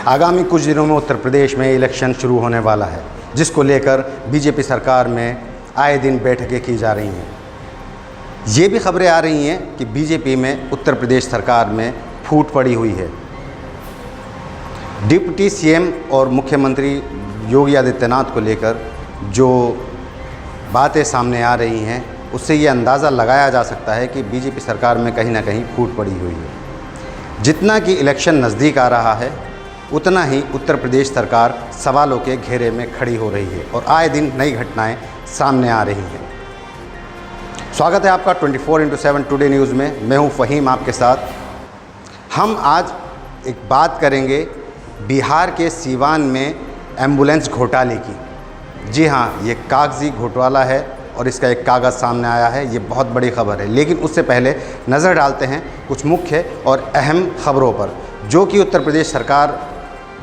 आगामी कुछ दिनों में उत्तर प्रदेश में इलेक्शन शुरू होने वाला है, जिसको लेकर बीजेपी सरकार में आए दिन बैठकें की जा रही हैं। ये भी खबरें आ रही हैं कि बीजेपी में उत्तर प्रदेश सरकार में फूट पड़ी हुई है। डिप्टी सीएम और मुख्यमंत्री योगी आदित्यनाथ को लेकर जो बातें सामने आ रही हैं, उससे ये अंदाज़ा लगाया जा सकता है कि बीजेपी सरकार में कहीं ना कहीं फूट पड़ी हुई है। जितना कि इलेक्शन नज़दीक आ रहा है, उतना ही उत्तर प्रदेश सरकार सवालों के घेरे में खड़ी हो रही है और आए दिन नई घटनाएं सामने आ रही हैं। स्वागत है आपका 24x7 टुडे न्यूज़ में। मैं हूं फ़हीम आपके साथ। हम आज एक बात करेंगे बिहार के सीवान में एम्बुलेंस घोटाले की। जी हाँ, ये कागज़ी घोटाला है और इसका एक कागज़ सामने आया है। ये बहुत बड़ी खबर है, लेकिन उससे पहले नज़र डालते हैं कुछ मुख्य और अहम खबरों पर, जो कि उत्तर प्रदेश सरकार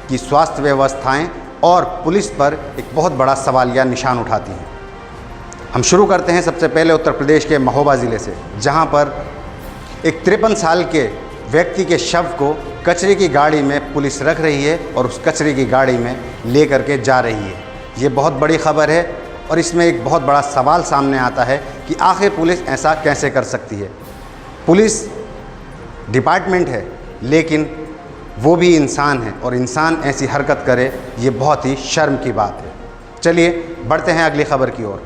की स्वास्थ्य व्यवस्थाएं और पुलिस पर एक बहुत बड़ा सवालिया निशान उठाती हैं। हम शुरू करते हैं सबसे पहले उत्तर प्रदेश के महोबा ज़िले से, जहां पर एक 53 साल के व्यक्ति के शव को कचरे की गाड़ी में पुलिस रख रही है और उस कचरे की गाड़ी में ले करके जा रही है। ये बहुत बड़ी खबर है और इसमें एक बहुत बड़ा सवाल सामने आता है कि आखिर पुलिस ऐसा कैसे कर सकती है। पुलिस डिपार्टमेंट है, लेकिन वो भी इंसान है और इंसान ऐसी हरकत करे, ये बहुत ही शर्म की बात है। चलिए बढ़ते हैं अगली खबर की ओर।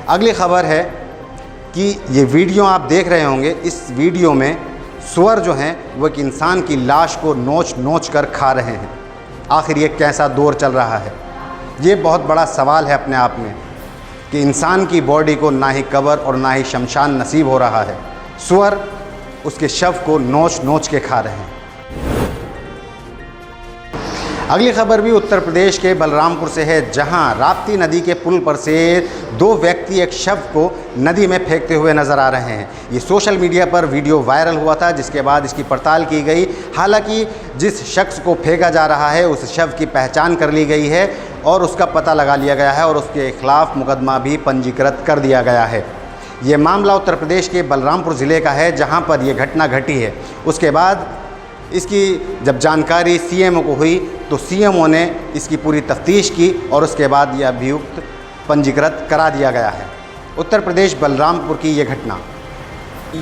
अगली खबर है कि ये वीडियो आप देख रहे होंगे। इस वीडियो में सुअर जो हैं वो एक इंसान की लाश को नोच नोच कर खा रहे हैं। आखिर ये कैसा दौर चल रहा है? ये बहुत बड़ा सवाल है अपने आप में कि इंसान की बॉडी को ना ही कब्र और ना ही शमशान नसीब हो रहा है, सुअर उसके शव को नोच नोच के खा रहे हैं। अगली खबर भी उत्तर प्रदेश के बलरामपुर से है, जहां राप्ती नदी के पुल पर से 2 व्यक्ति एक शव को नदी में फेंकते हुए नज़र आ रहे हैं। ये सोशल मीडिया पर वीडियो वायरल हुआ था, जिसके बाद इसकी पड़ताल की गई। हालांकि जिस शख्स को फेंका जा रहा है उस शव की पहचान कर ली गई है और उसका पता लगा लिया गया है और उसके खिलाफ मुकदमा भी पंजीकृत कर दिया गया है। ये मामला उत्तर प्रदेश के बलरामपुर ज़िले का है, जहां पर ये घटना घटी है। उसके बाद इसकी जब जानकारी सीएमओ को हुई तो सीएमओ ने इसकी पूरी तफ्तीश की और उसके बाद यह अभियुक्त पंजीकृत करा दिया गया है। उत्तर प्रदेश बलरामपुर की ये घटना। तो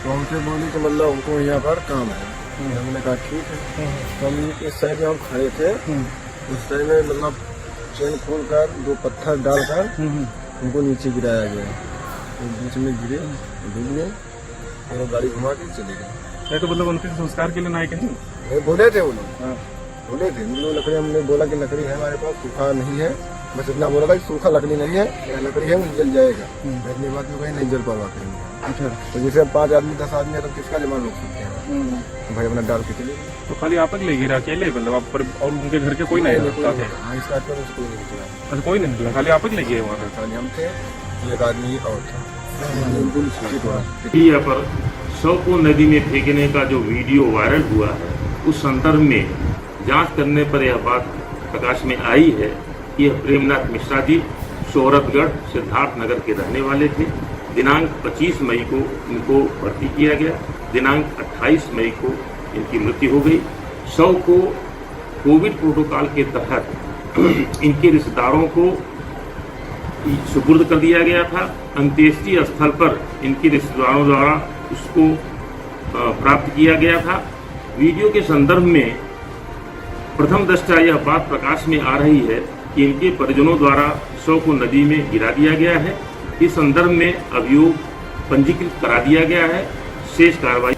हमसे बोली कि मतलब उनको यहाँ पर काम है। हमने कहा ठीक है। तो हम इस साइड में हम खड़े थे, उस साइड में मतलब चेन खोल कर 2 पत्थर डालकर उनको नीचे गिराया गया। बीच में गिरे, डूब गए और गाड़ी घुमा के चले गए। तो मतलब उनके संस्कार के लिए ना आए कहीं? नहीं, बोले थे वो लोग, बोले थे मतलब लकड़ी। हमने बोला कि लकड़ी है हमारे पास, सूखा नहीं है, बस इतना बोला था कि सूखा लकड़ी नहीं है, लकड़ी है जल जाएगा। इतनी बात में कहीं नहीं जल पावा करेंगे। अच्छा, तो जैसे 5 आदमी 10 आदमी है तो किसका जमा रोक सकते हैं? भाई अपना डाल के चले। तो खाली आप ले गिरा अकेले, मतलब आप पर और उनके घर के कोई नहीं निकला? अच्छा, कोई नहीं निकला, खाली आप ले गए वहाँ पे? खाली हम थे, एक आदमी और था। पर शव को नदी में फेंकने का जो वीडियो वायरल हुआ है, उस संदर्भ में जांच करने पर यह बात प्रकाश में आई है कि यह प्रेमनाथ मिश्रा जी शोहरतगढ़ सिद्धार्थ नगर के रहने वाले थे। दिनांक 25 मई को इनको भर्ती किया गया। दिनांक 28 मई को इनकी मृत्यु हो गई। शव को कोविड प्रोटोकॉल के तहत इनके रिश्तेदारों को सुपुर्द कर दिया गया था। अंत्येष्टि स्थल पर इनके रिश्तेदारों द्वारा उसको प्राप्त किया गया था। वीडियो के संदर्भ में प्रथम दृष्टया यह बात प्रकाश में आ रही है कि इनके परिजनों द्वारा शव को नदी में गिरा दिया गया है। इस संदर्भ में अभियोग पंजीकृत करा दिया गया है। शेष कार्रवाई।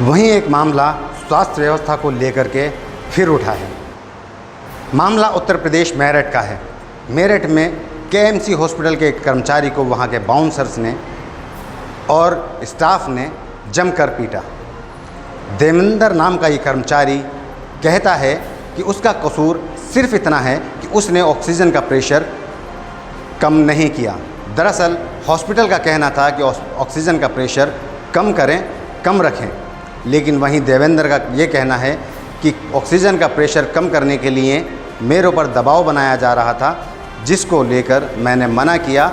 वहीं एक मामला स्वास्थ्य व्यवस्था को लेकर के फिर उठा है। मामला उत्तर प्रदेश मेरठ का है। मेरठ में केएमसी हॉस्पिटल के एक कर्मचारी को वहां के बाउंसर्स ने और स्टाफ ने जमकर पीटा। देवेंद्र नाम का ये कर्मचारी कहता है कि उसका कसूर सिर्फ इतना है कि उसने ऑक्सीजन का प्रेशर कम नहीं किया। दरअसल हॉस्पिटल का कहना था कि ऑक्सीजन का प्रेशर कम करें, कम रखें, लेकिन वहीं देवेंद्र का ये कहना है कि ऑक्सीजन का प्रेशर कम करने के लिए मेरे ऊपर दबाव बनाया जा रहा था, जिसको लेकर मैंने मना किया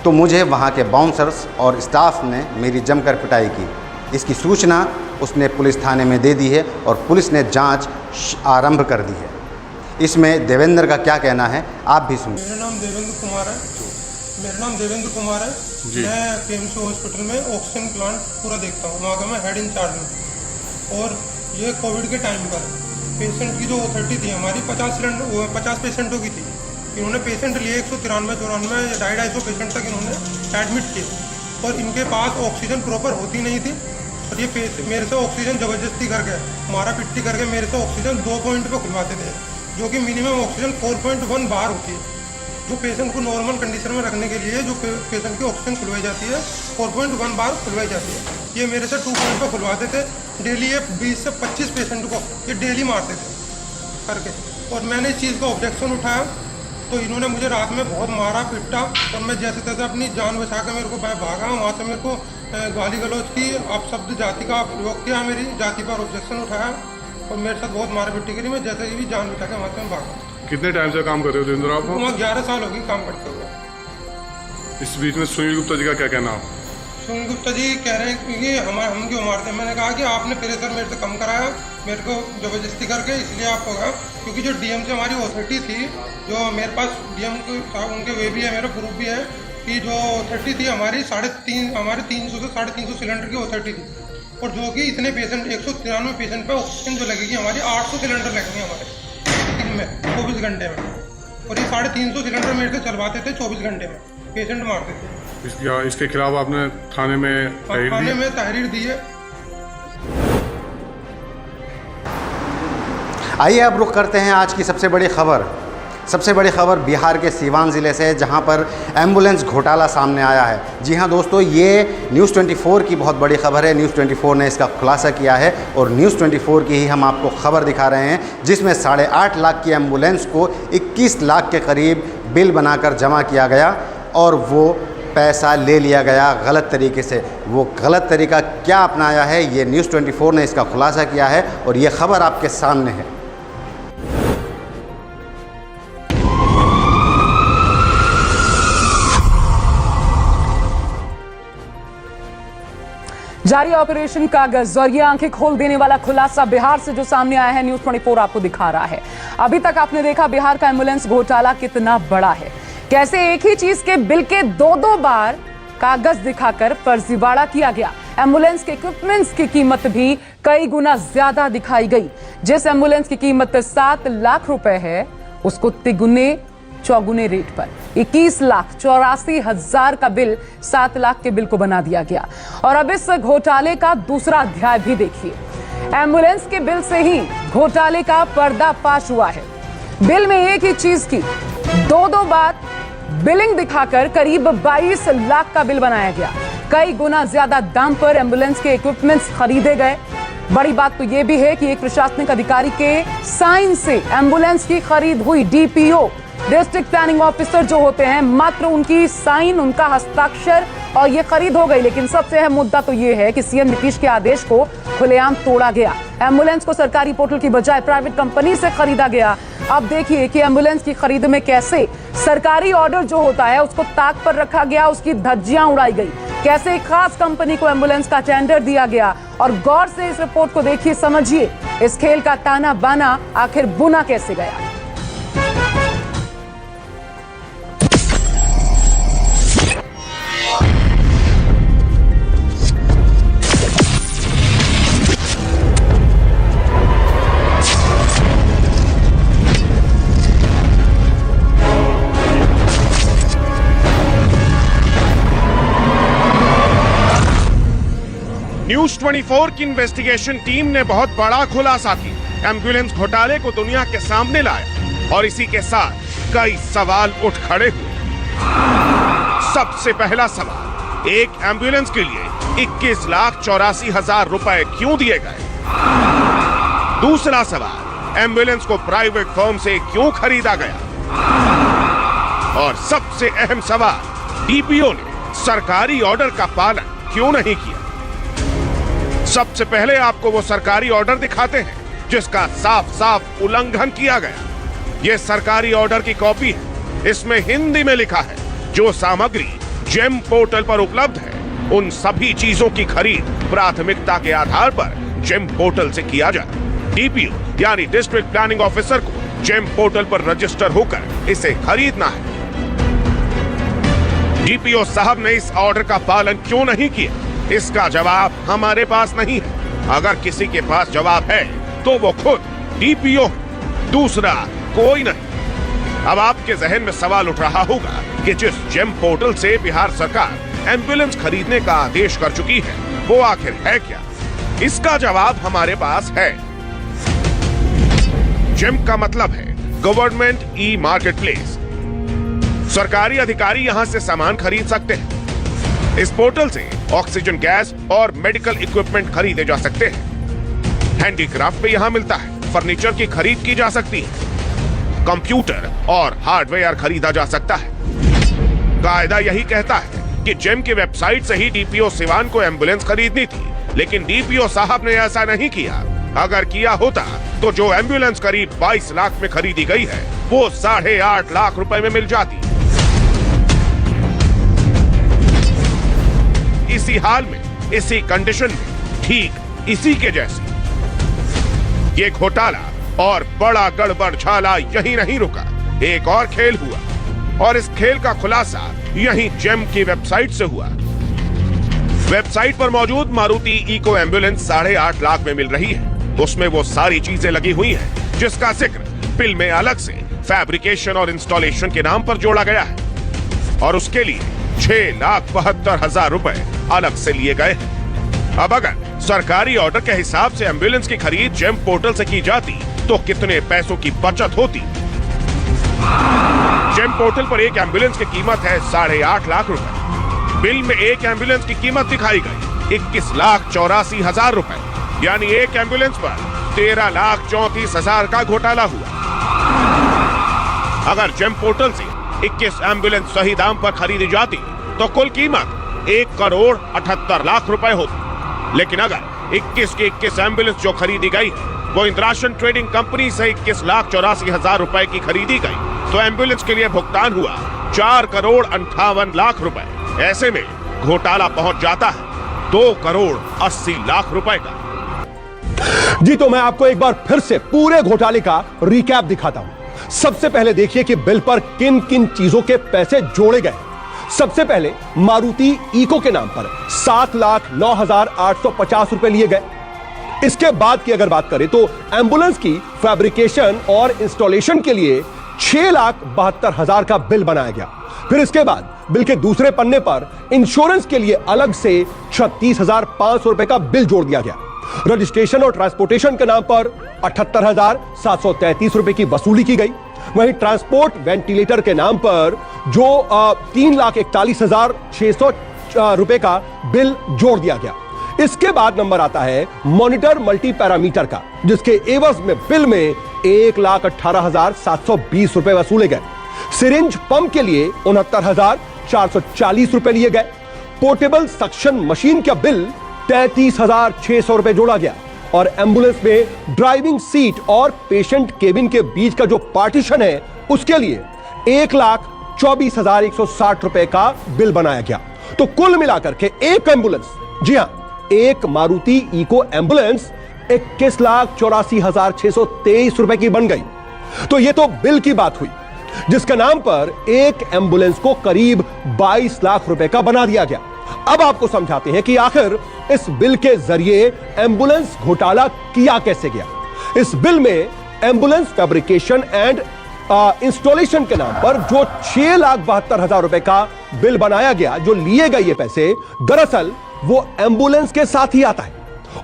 तो मुझे वहाँ के बाउंसर्स और स्टाफ ने मेरी जमकर पिटाई की। इसकी सूचना उसने पुलिस थाने में दे दी है और पुलिस ने जांच आरंभ कर दी है। इसमें देवेंद्र का क्या कहना है आप भी सुनिए। मेरा नाम देवेंद्र कुमार है। मैं केएमसी हॉस्पिटल में ऑक्सीजन प्लांट पूरा देखता हूँ, वहाँ का मैं हेड इंचार्ज हूँ। और ये कोविड के टाइम पर पेशेंट की जो अथॉरिटी थी हमारी 50 पेशेंटों की थी। इन्होंने पेशेंट लिए 193 250 पेशेंट तक इन्होंने एडमिट किए और इनके पास ऑक्सीजन प्रॉपर होती नहीं थी। और ये मेरे से ऑक्सीजन ज़बरदस्ती करके मारा पिट्टी करके मेरे से ऑक्सीजन 2 पॉइंट पर खुलवाते थे, जो कि मिनिमम ऑक्सीजन 4.1 बार होती है। जो पेशेंट को नॉर्मल कंडीशन में रखने के लिए जो पेशेंट की ऑक्सीजन खुलवाई जाती है 4.1 बार खुलवाई जाती है, ये मेरे से 2 पॉइंट पर खुलवाते थे। डेली ये 20 से 25 पेशेंट को ये डेली मारते थे करके। और मैंने इस चीज़ का ऑब्जेक्शन उठाया तो इन्होंने मुझे रात में बहुत मारा पिटा और मैं जैसे तैसे अपनी जान बचा कर मेरे को भागा। वहाँ से मेरे को गाली गलौज की, अपशब्द जाति का प्रयोग किया, मेरी जाति पर ऑब्जेक्शन उठाया और मेरे साथ बहुत मारा पिट्टी करी। मैं जैसे भी जान बचा के वहाँ से मैं भागा। कितने टाइम से काम कर रहे हो देवेंद्र आप? वहाँ 11 साल होगी काम करते हुए। इस बीच में सुनील गुप्ता जी का क्या कहना आप? सुनील गुप्ता जी कह रहे हैं कि हम क्यों मारते हैं। मैंने कहा कि आपने प्रेशर मेरे से कम कराया, मेरे को ज़बरदस्ती करके, इसलिए आप होगा। क्योंकि जो डीएम से हमारी अथॉरिटी थी, जो मेरे पास डीएम उनके वे भी है, मेरा प्रूफ भी है कि जो अथॉरिटी थी हमारी 350 से 350 सिलेंडर की अथॉरिटी थी। और जो कि इतने पेशेंट 193 पेशेंट पे ऑक्सीजन जो लगेगी हमारी 800 सिलेंडर लगेंगे हमारे दिन में 24 घंटे में। और ये 350 सिलेंडर मेरे से चलवाते थे 24 घंटे में, पेशेंट मारते थे। इसके खिलाफ आपने थाने में तहरीर दी है। आइए अब रुख करते हैं आज की सबसे बड़ी खबर बिहार के सीवान ज़िले से, जहां पर एम्बुलेंस घोटाला सामने आया है। जी हां दोस्तों, ये न्यूज़ 24 की बहुत बड़ी खबर है। न्यूज़ 24 ने इसका खुलासा किया है और न्यूज़ 24 की ही हम आपको खबर दिखा रहे हैं, जिसमें 8.5 लाख की एम्बुलेंस को 21 लाख के करीब बिल बनाकर जमा किया गया और वो पैसा ले लिया गया गलत तरीके से। वो गलत तरीका क्या अपनाया है, ये न्यूज़ 24 ने इसका खुलासा किया है और ये खबर आपके सामने है। जारी ऑपरेशन कागज और ये आंखें खोल देने वाला खुलासा बिहार से जो सामने आया है, न्यूज़ 24 आपको दिखा रहा है। अभी तक आपने देखा बिहार का एम्बुलेंस घोटाला कितना बड़ा है, कैसे एक ही चीज के बिल के 2 बार कागज दिखाकर फर्जीवाड़ा किया गया। एम्बुलेंस के इक्विपमेंट्स की कीमत भी कई गुना ज्यादा दिखाई गई। जिस एम्बुलेंस की कीमत 7 लाख रुपए है, उसको तिगुने चौगुने रेट पर 21,84,000 का बिल 7 लाख के बिल को बना दिया गया। और अब इस घोटाले का दूसरा अध्याय भी देखिए। एम्बुलेंस के बिल से ही घोटाले का पर्दाफाश हुआ है। बिल में एक ही चीज की 2 बार बिलिंग दिखाकर करीब 22 लाख का बिल बनाया गया। कई गुना ज्यादा दाम पर एम्बुलेंस के इक्विपमेंट्स खरीदे गए। बड़ी बात तो यह भी है कि एक प्रशासनिक अधिकारी के साइन से एम्बुलेंस की खरीद हुई। डीपीओ, डिस्ट्रिक्ट प्लानिंग ऑफिसर जो होते हैं, मात्र उनकी साइन, उनका हस्ताक्षर और ये खरीद हो गई। लेकिन सबसे अहम मुद्दा तो ये है कि सीएम नीतीश के आदेश को खुलेआम तोड़ा गया। एम्बुलेंस को सरकारी पोर्टल की बजाय प्राइवेट कंपनी से खरीदा गया। अब देखिए कि एम्बुलेंस की खरीद में कैसे सरकारी ऑर्डर जो होता है उसको ताक पर रखा गया, उसकी धज्जियां उड़ाई गई। कैसे एक खास कंपनी को एम्बुलेंस का टेंडर दिया गया। और गौर से इस रिपोर्ट को देखिए, समझिए इस खेल का ताना बाना आखिर बुना कैसे गया। न्यूज़ 24 की इन्वेस्टिगेशन टीम ने बहुत बड़ा खुलासा किया, एम्बुलेंस घोटाले को दुनिया के सामने लाया और इसी के साथ कई सवाल उठ खड़े हुए। सबसे पहला सवाल, एक एम्बुलेंस के लिए 21,84,000 रुपए क्यों दिए गए? दूसरा सवाल, एम्बुलेंस को प्राइवेट फर्म से क्यों खरीदा गया? और सबसे अहम सवाल, डीपीओ ने सरकारी ऑर्डर का पालन क्यों नहीं किया? सबसे पहले आपको वो सरकारी ऑर्डर दिखाते हैं जिसका साफ साफ उल्लंघन किया गया। ये सरकारी ऑर्डर की कॉपी है। इसमें हिंदी में लिखा है, जो सामग्री जेम पोर्टल पर उपलब्ध है। उन सभी चीजों की खरीद प्राथमिकता के आधार पर जेम पोर्टल से किया जाए। डीपीओ यानी डिस्ट्रिक्ट प्लानिंग ऑफिसर को जेम पोर्टल पर रजिस्टर होकर इसे खरीदना है। डीपीओ साहब ने इस ऑर्डर का पालन क्यों नहीं किया, इसका जवाब हमारे पास नहीं है। अगर किसी के पास जवाब है तो वो खुद डीपीओ, दूसरा कोई नहीं। अब आपके जहन में सवाल उठ रहा होगा कि जिस जेम पोर्टल से बिहार सरकार एम्बुलेंस खरीदने का आदेश कर चुकी है वो आखिर है क्या? इसका जवाब हमारे पास है। जेम का मतलब है गवर्नमेंट ई मार्केट प्लेस। सरकारी अधिकारी यहां से सामान खरीद सकते हैं। इस पोर्टल से ऑक्सीजन गैस और मेडिकल इक्विपमेंट खरीदे जा सकते हैं। हैंडीक्राफ्ट भी यहां मिलता है। फर्नीचर की खरीद की जा सकती है। कंप्यूटर और हार्डवेयर खरीदा जा सकता है। कायदा यही कहता है कि जेम की वेबसाइट से ही डीपीओ सिवान को एम्बुलेंस खरीदनी थी, लेकिन डीपीओ साहब ने ऐसा नहीं किया। अगर किया होता तो जो एम्बुलेंस करीब 22 लाख में खरीदी गई है वो 8.5 लाख रुपए में मिल जाती। इसी हाल में, इसी कंडीशन में, ठीक इसी के जैसे ये घोटाला और बड़ा गड़बड़ झाला यही नहीं रुका। एक और खेल हुआ और इस खेल का खुलासा यही जेम की वेबसाइट से हुआ। वेबसाइट पर मौजूद मारुति इको एम्बुलेंस 8.5 लाख में मिल रही है। उसमें वो सारी चीजें लगी हुई हैं जिसका जिक्र बिल में अलग से फैब्रिकेशन और इंस्टॉलेशन के नाम पर जोड़ा गया है और उसके लिए 6,72,000 रुपए अलग से लिए गए हैं। अब अगर सरकारी ऑर्डर के हिसाब से एम्बुलेंस की खरीद जेम पोर्टल से की जाती तो कितने पैसों की बचत होती? जेम पोर्टल पर एक एम्बुलेंस की कीमत है 8.5 लाख रुपए। बिल में एक एम्बुलेंस की कीमत दिखाई गई 21,84,000 रुपए, यानी एक एम्बुलेंस पर 13,34,000 का घोटाला हुआ। अगर जेम पोर्टल से 21 एम्बुलेंस सही दाम पर खरीदी जाती तो कुल कीमत 1,78,00,000 रुपए होती। लेकिन अगर 21 की 21 एम्बुलेंस जो खरीदी गई वो इंद्राशन ट्रेडिंग कंपनी से 21,84,000 रुपए की खरीदी गई तो एम्बुलेंस के लिए भुगतान हुआ 4,58,00,000 रुपए। ऐसे में घोटाला पहुंच जाता है 2,80,00,000 रुपए का। जी तो मैं आपको एक बार फिर से पूरे घोटाले का रिकैप दिखाता हूं। सबसे पहले देखिए कि बिल पर किन किन चीजों के पैसे जोड़े गए। सबसे पहले मारुति इको के नाम पर 7,09,850 रुपए लिए गए। इसके बाद की अगर बात करें तो एम्बुलेंस की फैब्रिकेशन और इंस्टॉलेशन के लिए 6,72,000 का बिल बनाया गया। फिर इसके बाद बिल के दूसरे पन्ने पर इंश्योरेंस के लिए अलग से 36,500 रुपए का बिल जोड़ दिया गया। रजिस्ट्रेशन और ट्रांसपोर्टेशन के नाम पर 78,733 रुपए की वसूली की गई। वहीं ट्रांसपोर्ट वेंटिलेटर के नाम पर जो 3,41,600 रुपए का बिल जोड़ दिया गया। इसके बाद नंबर आता है मॉनिटर मल्टी पैरामीटर का, जिसके एवज में बिल में 1,18,720 रुपए वसूले गए। सिरिंज पंप के लिए 69,440 रुपए लिए गए। पोर्टेबल सक्शन मशीन का बिल 33,600 रुपए जोड़ा गया और एम्बुलेंस में ड्राइविंग सीट और पेशेंट केबिन के बीच का जो पार्टीशन है उसके लिए 1,24,160 रुपए का बिल बनाया गया। तो कुल मिलाकर के एक एम्बुलेंस, जी हां, एक मारुति इको एम्बुलेंस 21,84,623 रुपए की बन गई। तो यह तो बिल की बात हुई जिसके नाम पर एक एम्बुलेंस को करीब 22 लाख रुपए का बना दिया गया। अब आपको समझाते हैं कि आखिर इस बिल के जरिए एम्बुलेंस घोटाला किया कैसे गया। इस बिल में एम्बुलेंस फैब्रिकेशन एंड इंस्टॉलेशन के नाम पर जो 6,72,000 रुपए का बिल बनाया गया, जो लिए गए ये पैसे, दरअसल वो एम्बुलेंस के साथ ही आता है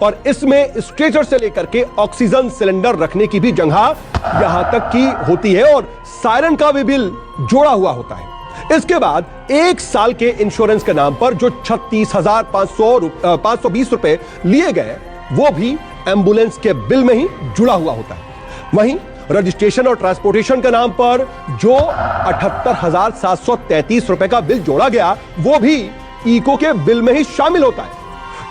और इसमें स्ट्रेचर से लेकर के ऑक्सीजन सिलेंडर रखने की भी जगह यहां तक की होती है और सायरन का भी बिल जोड़ा हुआ होता है। इसके बाद 1 साल के इंश्योरेंस के नाम पर जो 36,520 रुपए लिए गए वो भी एम्बुलेंस के बिल में ही जुड़ा हुआ होता है। वहीं रजिस्ट्रेशन और ट्रांसपोर्टेशन के नाम पर जो 78,733 रुपए का बिल जोड़ा गया वो भी इको के बिल में ही शामिल होता है।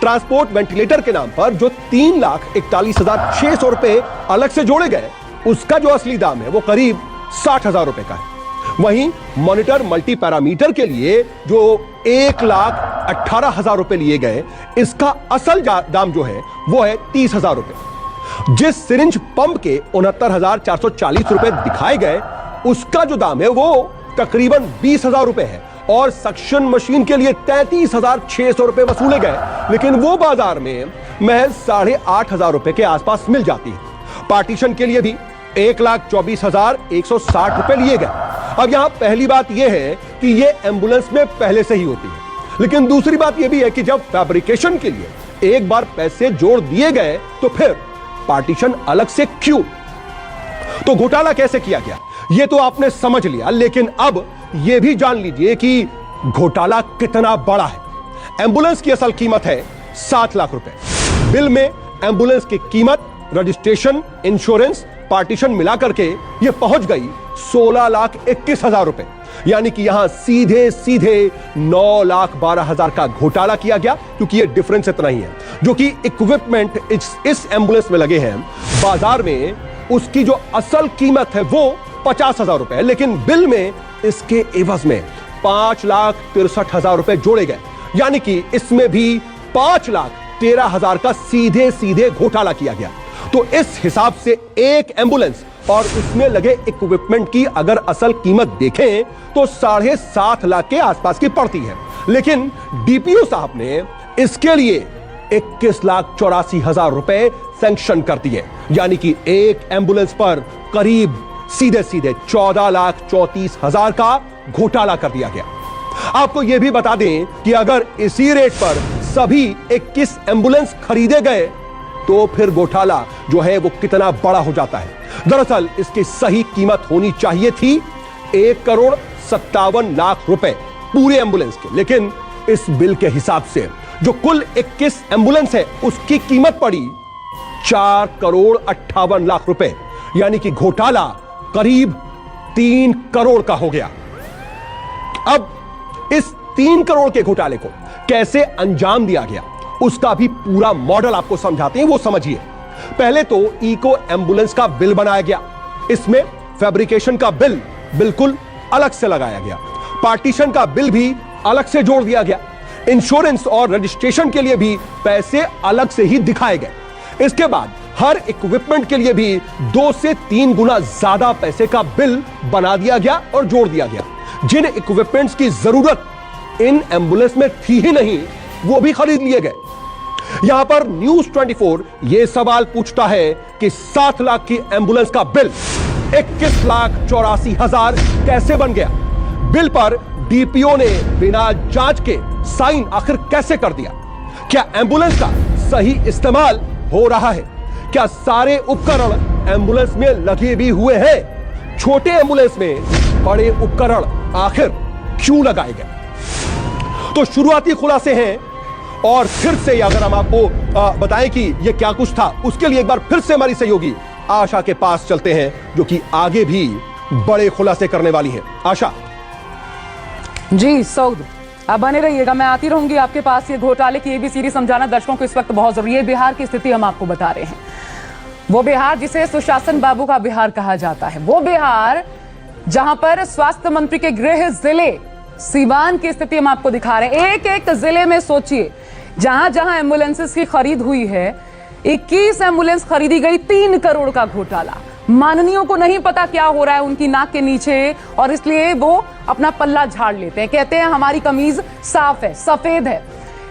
ट्रांसपोर्ट वेंटिलेटर के नाम पर जो 3,41,600 रुपए अलग से जोड़े गए उसका जो असली दाम है वो करीब 60,000 रुपए का है। वहीं मॉनिटर मल्टी पैरामीटर के लिए जो 1,18,000 रुपए लिए गए, इसका असल दाम जो है वो है 30,000 रुपए। जिस सिरिंज पंप के 69,440 रुपए दिखाए गए, उसका जो दाम है वो तकरीबन 20,000 रुपए है और सक्शन मशीन के लिए 33,600 रुपए वसूले गए, लेकिन वो बाजार में महज 8,500 रुपए के आसपास मिल जाती है। पार्टीशन के लिए भी 1,24,160 रुपए लिए गए। अब यहां पहली बात यह है कि यह एम्बुलेंस में पहले से ही होती है, लेकिन दूसरी बात यह भी है कि जब फैब्रिकेशन के लिए एक बार पैसे जोड़ दिए गए तो फिर पार्टीशन अलग से क्यों? तो घोटाला कैसे किया गया यह तो आपने समझ लिया, लेकिन अब यह भी जान लीजिए कि घोटाला कितना बड़ा है। एम्बुलेंस की असल कीमत है 7 लाख रुपए। बिल में एम्बुलेंस की कीमत, रजिस्ट्रेशन, इंश्योरेंस, पार्टीशन मिलाकर के यह पहुंच गई 16,21,000 रुपए। यानी कि यहां सीधे सीधे 9,12,000 का घोटाला किया गया, क्योंकि यह डिफरेंस इतना ही है। जो कि इक्विपमेंट इस एम्बुलेंस में लगे हैं, बाजार में उसकी जो असल कीमत है वो 50,000 रुपए है, लेकिन बिल में इसके एवज में 5,63,000 रुपए जोड़े गए। यानी कि इसमें भी 5,13,000 का सीधे सीधे घोटाला किया गया। तो इस हिसाब से एक एम्बुलेंस और उसमें लगे इक्विपमेंट की अगर असल कीमत देखें तो 7.5 लाख के आसपास की पड़ती है, लेकिन डीपीओ साहब ने इसके लिए 21,84,000 रुपए सैंक्शन कर दिए। यानी कि एक एम्बुलेंस पर करीब सीधे सीधे 14,34,000 का घोटाला कर दिया गया। आपको यह भी बता दें कि अगर इसी रेट पर सभी 21 एम्बुलेंस खरीदे गए तो फिर घोटाला जो है वो कितना बड़ा हो जाता है। दरअसल इसकी सही कीमत होनी चाहिए थी 1,57,00,000 रुपए पूरे एम्बुलेंस के, लेकिन इस बिल के हिसाब से जो कुल 21 एम्बुलेंस है उसकी कीमत पड़ी 4,58,00,000 रुपए। यानी कि घोटाला करीब 3 करोड़ का हो गया। अब इस 3 करोड़ के घोटाले को कैसे अंजाम दिया गया उसका भी पूरा मॉडल आपको समझाते हैं, वो समझिए। पहले तो इको एम्बुलेंस का बिल बनाया गया, इसमें फैब्रिकेशन का बिल बिल्कुल अलग से लगाया गया, पार्टीशन का बिल भी अलग से जोड़ दिया गया, इंश्योरेंस और रजिस्ट्रेशन के लिए भी पैसे अलग से ही दिखाए गए। इसके बाद हर इक्विपमेंट के लिए भी 2 से 3 गुना ज्यादा पैसे का बिल बना दिया गया और जोड़ दिया गया। जिन इक्विपमेंट्स की जरूरत इन एम्बुलेंस में थी ही नहीं वो भी खरीद लिए गए। यहां पर न्यूज 24 यह सवाल पूछता है कि 7 लाख की एम्बुलेंस का बिल 21,84,000 कैसे बन गया? बिल पर डीपीओ ने बिना जांच के साइन आखिर कैसे कर दिया? क्या एम्बुलेंस का सही इस्तेमाल हो रहा है? क्या सारे उपकरण एम्बुलेंस में लगे भी हुए हैं? छोटे एम्बुलेंस में बड़े उपकरण आखिर क्यों लगाए गए? तो शुरुआती खुलासे हैं और फिर से अगर हम आपको बताएं कि यह क्या कुछ था, उसके लिए एक बार फिर से हमारी सहयोगी आशा के पास चलते हैं जो कि आगे भी बड़े खुलासे करने वाली हैं। आशा जी, सऊद अब बने रहिएगा, मैं आती रहूंगी आपके पास। ये घोटाले की एबीसीडी समझाना दर्शकों को इस वक्त बहुत जरूरी है। बिहार की स्थिति हम आपको बता रहे हैं, वो बिहार जिसे सुशासन बाबू का बिहार कहा जाता है, वो बिहार जहां पर स्वास्थ्य मंत्री के गृह जिले सीवान की स्थिति हम आपको दिखा रहे हैं। एक एक जिले में सोचिए, जहां जहां एम्बुलेंसेस की खरीद हुई है, 21 एम्बुलेंस खरीदी गई, 3 करोड़ का घोटाला। माननीयों को नहीं पता क्या हो रहा है उनकी नाक के नीचे, और इसलिए वो अपना पल्ला झाड़ लेते हैं, कहते हैं हमारी कमीज साफ है, सफेद है।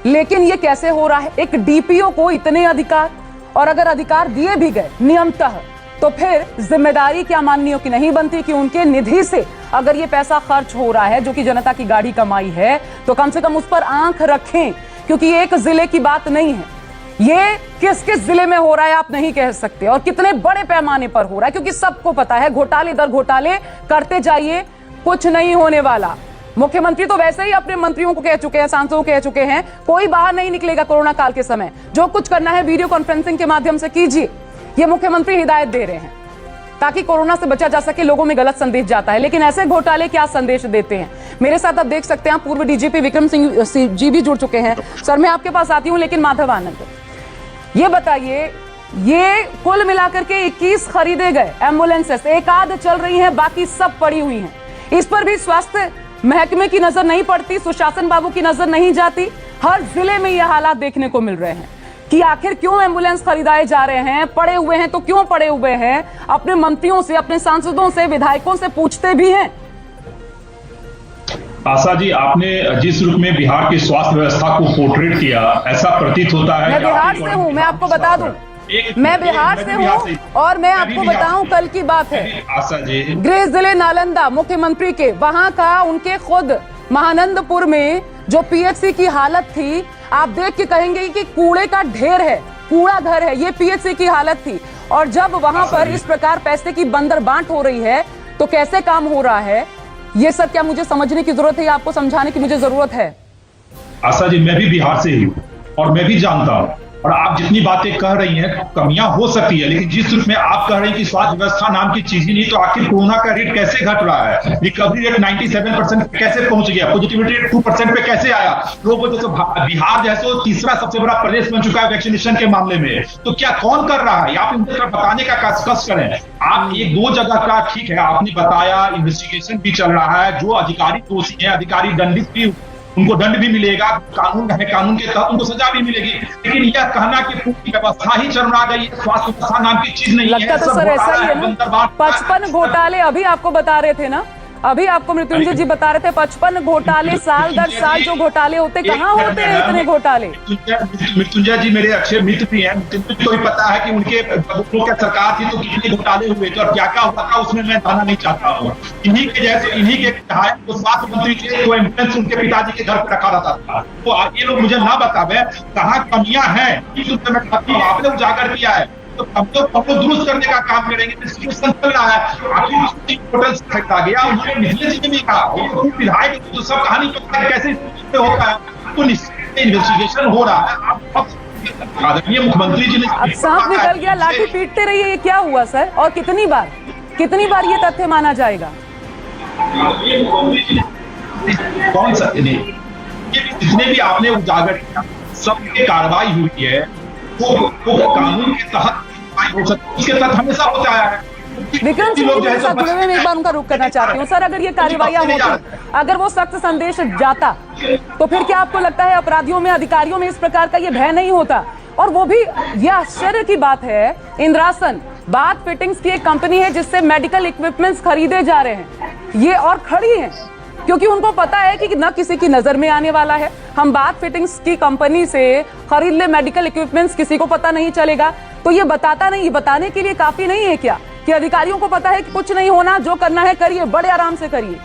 लेकिन ये कैसे हो रहा है? एक डीपीओ को इतने अधिकार, और अगर अधिकार दिए भी गए नियमतः, तो फिर जिम्मेदारी क्या माननीयों की नहीं बनती कि उनके निधि से अगर ये पैसा खर्च हो रहा है जो कि जनता की गाढ़ी कमाई है, तो कम से कम उस पर आंख रखें, क्योंकि एक जिले की बात नहीं है। ये किस किस जिले में हो रहा है आप नहीं कह सकते, और कितने बड़े पैमाने पर हो रहा है, क्योंकि सबको पता है घोटाले दर घोटाले करते जाइए, कुछ नहीं होने वाला। मुख्यमंत्री तो वैसे ही अपने मंत्रियों को कह चुके हैं, सांसदों को कह चुके हैं, कोई बाहर नहीं निकलेगा कोरोना काल के समय, जो कुछ करना है वीडियो कॉन्फ्रेंसिंग के माध्यम से कीजिए। ये मुख्यमंत्री हिदायत दे रहे हैं ताकि कोरोना से बचा जा सके। लोगों में गलत संदेश जाता है, लेकिन ऐसे घोटाले क्या संदेश देते हैं? मेरे साथ आप देख सकते हैं, पूर्व डीजीपी विक्रम सिंह जी भी जुड़ चुके हैं। सर, मैं आपके पास आती हूं, लेकिन माधव आनंद, ये बताइए, ये कुल मिलाकर के 21 खरीदे गए एम्बुलेंसेस, एक आध चल रही हैं, बाकी सब पड़ी हुई हैं। इस पर भी स्वास्थ्य महकमे की नजर नहीं पड़ती, सुशासन बाबू की नजर नहीं जाती? हर जिले में ये हालात देखने को मिल रहे हैं कि आखिर क्यों एम्बुलेंस खरीदाए जा रहे हैं? पड़े हुए हैं तो क्यों पड़े हुए हैं? अपने मंत्रियों से, अपने सांसदों से, विधायकों से पूछते भी हैं। आशा जी, आपने जिस रूप में बिहार की स्वास्थ्य व्यवस्था को पोर्ट्रेट किया, ऐसा प्रतीत होता है मैं बिहार से हूँ, मैं आपको बता दूं, मैं बिहार से हूँ और मैं आपको बताऊं, कल की बात है, आशा जी, गृह जिले नालंदा मुख्यमंत्री के, वहां का उनके खुद महानंदपुर में जो पीएचसी की हालत थी, आप देख के कहेंगे कि कूड़े का ढेर है, कूड़ा घर है, ये पीएचसी की हालत थी। और जब वहां पर इस प्रकार पैसे की बंदरबांट हो रही है तो कैसे काम हो रहा है, ये सब क्या मुझे समझने की जरूरत है या आपको समझाने की मुझे जरूरत है? आशा जी, मैं भी बिहार से ही हूँ और मैं भी जानता हूँ, और आप जितनी बातें कह रही हैं कमियां हो सकती है, लेकिन जिस रूप में आप कह रही हैं कि स्वास्थ्य व्यवस्था नाम की चीज ही नहीं, तो आखिर कोरोना का रेट कैसे घट रहा है? रिकवरी रेट 97% पे कैसे पहुंच गया? पॉजिटिविटी रेट 2% पे कैसे आया? लोगों को बिहार जैसे तीसरा सबसे बड़ा प्रदेश बन चुका है वैक्सीनेशन के मामले में, तो क्या कौन कर रहा है? आप इनको बताने का कष्ट करें। आप एक दो जगह का ठीक है, आपने बताया इन्वेस्टिगेशन भी चल रहा है, जो अधिकारी दोषी है, अधिकारी दंडित भी, उनको दंड भी मिलेगा, कानून है, कानून के तहत उनको सजा भी मिलेगी, लेकिन यह कहना कि पूरी व्यवस्था ही चरमरा गई है, स्वास्थ्य व्यवस्था नाम की चीज नहीं है, लगता तो सर ऐसा ही है ना। 55 घोटाले अभी आपको बता रहे थे ना, अभी आपको मृत्युंजय जी बता रहे थे 55 घोटाले, साल दर साल जो घोटाले होते, कहाँ होते हैं इतने घोटाले? मृत्युंजय जी मेरे अच्छे मित्र भी हैं, मृत्युंजय को भी पता है कि उनके क्या सरकार थी तो कितने घोटाले हुए थे और क्या क्या हुआ था, उसमें मैं जाना नहीं चाहता हूँ। इन्हीं के जैसे, इन्हीं के स्वास्थ्य मंत्री थे, तो एम्बुलेंस उनके पिताजी के घर पर रखा रहता था, तो ये लोग मुझे ना बतावे कहाँ कमियां हैं, आपने उजागर किया है, तो हम लोग दुरुस्त करने का काम करेंगे। चल रहा है, आखिर होटल से खरीदा गया, उन्होंने बिजनेस में भी कहा, विधायक तो सब कहानी कैसे होता है, तो इन्वेस्टिगेशन हो रहा है। आदरणीय मुख्यमंत्री जी ने अब सांप निकल गया, लाठी पीटते रहिए, ये क्या हुआ सर? और कितनी बार ये तथ्य माना जाएगा? कौन सा नहीं, जितने भी आपने उजागर किया, सबकी कार्रवाई हुई है, वो कानून के तहत हो सकती, उसके तहत हमेशा होता है। विक्रम सिंह जी के साथ जुड़े हुए मैं एक बार उनका रुख करना चाहती हूँ। सर, अगर ये कार्रवाइयां होती, अगर वो सख्त संदेश जाता, तो फिर क्या आपको लगता है अपराधियों में, अधिकारियों में इस प्रकार का ये भय नहीं होता? और वो भी, ये आश्चर्य की बात है, इंद्रासन बाथ फिटिंग्स की एक कंपनी है जिससे मेडिकल इक्विपमेंट्स खरीदे जा रहे हैं, ये और खड़ी है क्योंकि उनको पता है कि न किसी की नजर में आने वाला है। हम बाथ फिटिंग्स की कंपनी से खरीद ले मेडिकल इक्विपमेंट्स, किसी को पता नहीं चलेगा, तो ये बताता नहीं, बताने के लिए काफी नहीं है क्या कि अधिकारियों को पता है कि कुछ नहीं होना, जो करना है करिए, बड़े आराम से करिए?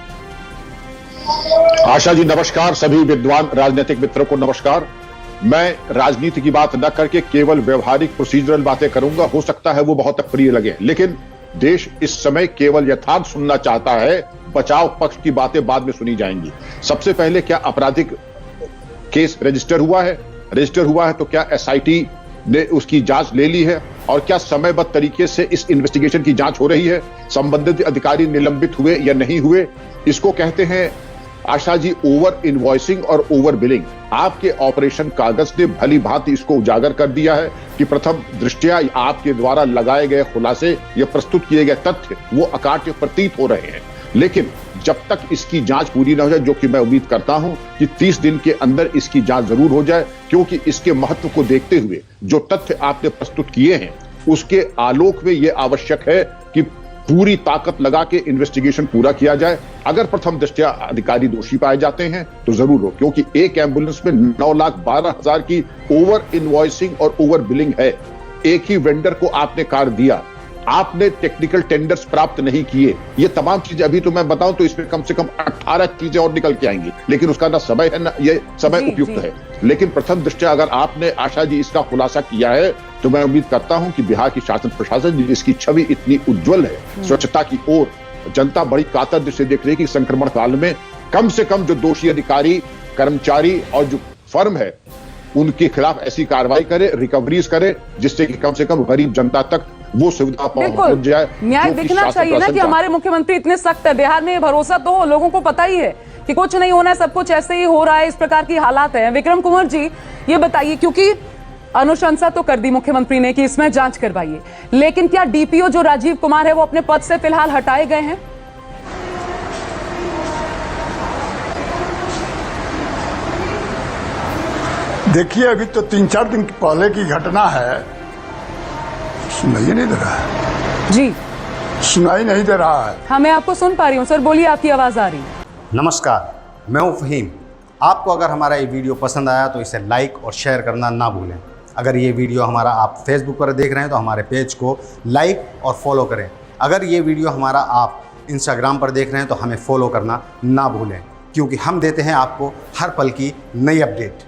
आशा जी नमस्कार, सभी विद्वान राजनीतिक मित्रों को नमस्कार। मैं राजनीति की बात न करके केवल व्यवहारिक प्रोसीजरल बातें करूंगा, हो सकता है वो बहुत अप्रिय लगे, लेकिन देश इस समय केवल यथार्थ सुनना चाहता है, बचाव पक्ष की बातें बाद में सुनी जाएंगी। सबसे पहले, क्या आपराधिक केस रजिस्टर हुआ है? रजिस्टर हुआ है तो क्या एसआईटी ने उसकी जांच ले ली है? और क्या समयबद्ध तरीके से इस इन्वेस्टिगेशन की जांच हो रही है? संबंधित अधिकारी निलंबित हुए या नहीं हुए? इसको कहते हैं आशा जी ओवर इनवॉइसिंग और ओवर बिलिंग। आपके ऑपरेशन कागज ने भली भांति इसको उजागर कर दिया है कि प्रथम दृष्टया आपके द्वारा लगाए गए खुलासे या प्रस्तुत किए गए तथ्य वो अकाट्य प्रतीत हो रहे हैं, लेकिन जब तक इसकी जांच पूरी न हो जाए, जो कि मैं उम्मीद करता हूं कि 30 दिन के अंदर इसकी जांच जरूर हो जाए, क्योंकि इसके महत्व को देखते हुए जो तथ्य आपने प्रस्तुत किए हैं उसके आलोक में यह आवश्यक है कि पूरी ताकत लगा के इन्वेस्टिगेशन पूरा किया जाए। अगर प्रथम दृष्टया अधिकारी दोषी पाए जाते हैं तो जरूर हो, क्योंकि एक एम्बुलेंस में 9,12,000 की ओवर इनवॉइसिंग और ओवर बिलिंग है। एक ही वेंडर को आपने कार दिया, आपने टेक्निकल टेंडर्स प्राप्त नहीं किए, ये तमाम चीजें अभी तो मैं बताऊं तो इसमें कम से कम 18 चीजें और निकल के आएंगी, लेकिन उसका ना समय है ना ये समय उपयुक्त है। लेकिन प्रथम दृष्टया अगर आपने आशा जी इसका खुलासा किया है तो मैं उम्मीद करता हूं कि बिहार की शासन प्रशासन जिसकी छवि इतनी उज्जवल है स्वच्छता की ओर, जनता बड़ी कातर दृष्टि से देख रही है कि संक्रमण काल में कम से कम जो दोषी अधिकारी, कर्मचारी और जो फर्म है उनके खिलाफ ऐसी कार्रवाई करे, रिकवरीज करे, जिससे कि कम से कम गरीब जनता तक वो सुविधा पहुंच जाए। न्याय दिखना चाहिए ना कि हमारे मुख्यमंत्री इतने सख्त है। बिहार में भरोसा तो लोगों को पता ही है कि कुछ नहीं होना है, सब कुछ ऐसे ही हो रहा है, इस प्रकार की हालात है। विक्रम कुमार जी ये बताइए, क्योंकि अनुशंसा तो कर दी मुख्यमंत्री ने कि इसमें जांच करवाइए, लेकिन क्या डीपीओ जो राजीव कुमार है वो अपने पद से फिलहाल हटाए गए हैं? देखिए अभी तो 3-4 दिन पहले की घटना है, सुनाई नहीं दे रहा है जी, सुनाई नहीं दे रहा है। हाँ मैं आपको सुन पा रही हूँ सर, बोलिए, आपकी आवाज़ आ रही है। नमस्कार, मैं हूं फहीम। आपको अगर हमारा ये वीडियो पसंद आया तो इसे लाइक और शेयर करना ना भूलें। अगर ये वीडियो हमारा आप फेसबुक पर देख रहे हैं तो हमारे पेज को लाइक और फॉलो करें। अगर ये वीडियो हमारा आप इंस्टाग्राम पर देख रहे हैं तो हमें फॉलो करना ना भूलें, क्योंकि हम देते हैं आपको हर पल की नई अपडेट।